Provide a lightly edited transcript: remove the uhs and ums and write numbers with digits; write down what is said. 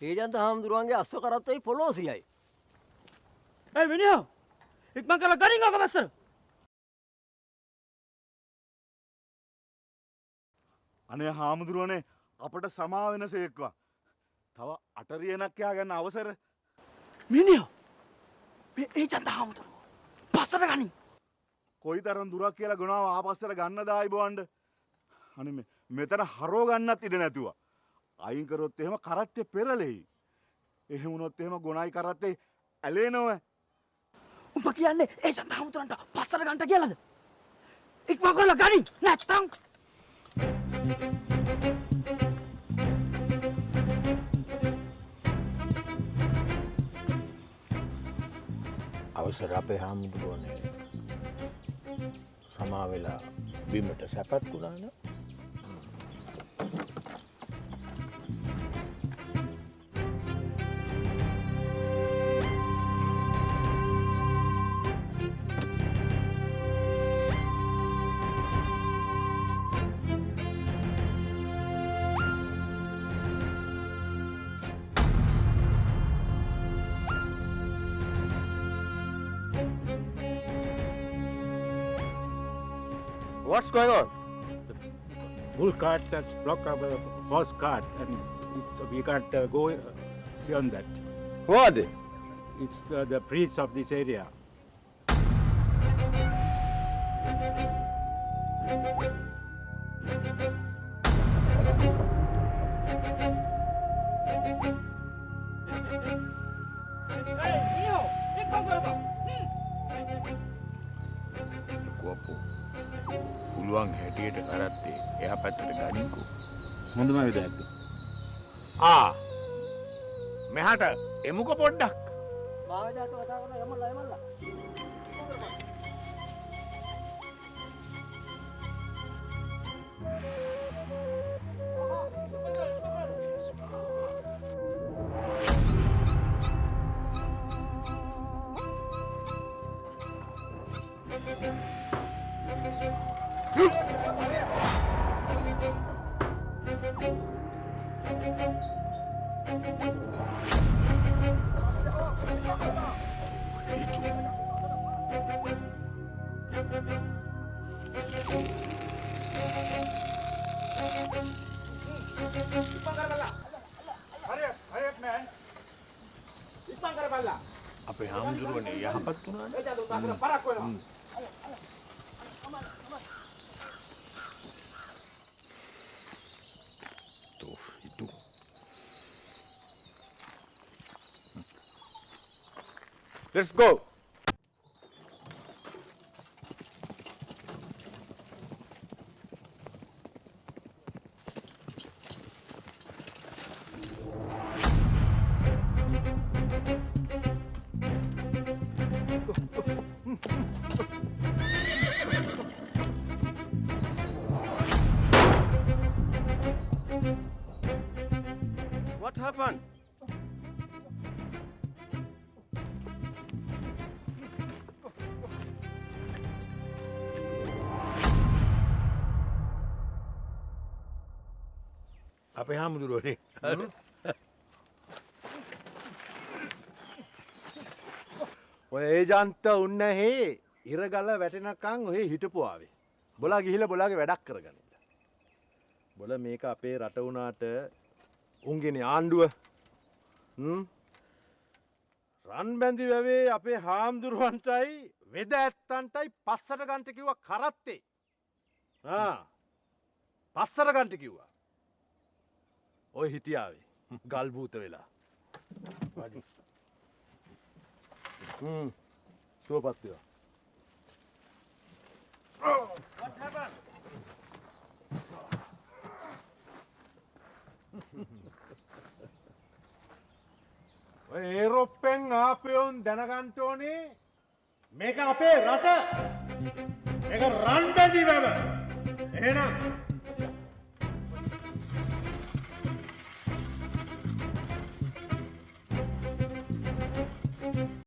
ඒජන්ත හාමුදුරුවන්ගේ අස්ව කරත්තයි පොලෝසියයි. ඇයි මිනිහා ඉක්මන් කරලා ගනින් ඔක බස්සර. අනේ හාමුදුරුවනේ අපට සමා වෙන සේක්වා. තව අටරියනක් යා ගන්න අවසර. මිනිහා මේ ඒජන්ත හාමුදුරුවෝ බස්සර ගනින්. කොයි තරම් දුරක් කියලා ගුණාව ආපස්සට ගන්න දායි බොවන්න. අනේ මෙතන හරව ගන්නත් ඉඩ නැතුව. අයින් කරොත් එහෙම කරත්තේ පෙරලෙයි. එහෙම වුණොත් එහෙම ගොනයි කරත්තේ ඇලේනව. උඹ කියන්නේ ඒජන්ත හාමුදුරන්ට බස්සර ගන්නට කියලාද? ඉක්මන් කරලා ගනින් නැත්තම් අවසර අපේ හාමුදුරුවනේ සමා වෙලා බිමට සැපත් වුණා නේ. What's going on? Bull cart that's blocked up a horse cart, and we can't go beyond that. Who are they? It's the priests of this area. පුළුවන් හැටියට කරත්තේ එහා පැත්තට ගනින්කෝ. හොඳම විදිහට. මෙහාට එමුක පොඩ්ඩක්. මාවදාට කතා කරලා යමල්ලා. අපේ හාමුදුරුවනේ යහපත් වුණානේ. itu. Let's go. What happened? අපේ හාමුදුරුවනේ ඔය ඒජන්ත උන්නහේ ඉරගල වැටෙනකන් ඔහේ හිටපු ආවේ. බොලා ගිහිල්ලා බොලාගේ වැඩක් කරගන්න. බොල මේක අපේ රට වුණාට උන්ගේනේ ආණ්ඩුව. රන් බැඳි වැවේ අපේ හාමුදුරුවන්ටයි වෙද ඇත්තන්ටයි පස්සට ගන්ට කිව්වා කරත්තේ. පස්සට ගන්ට කිව්වා. ඔය හිටියාවේ ගල් භූත වෙලා. සුවපත් වේවා. ඔය ඒරොප්පෙන් ආපයෝන් දැනගන්න ඕනේ මේක අපේ රට. මේක රන් බැඳි වැව. එහෙනම්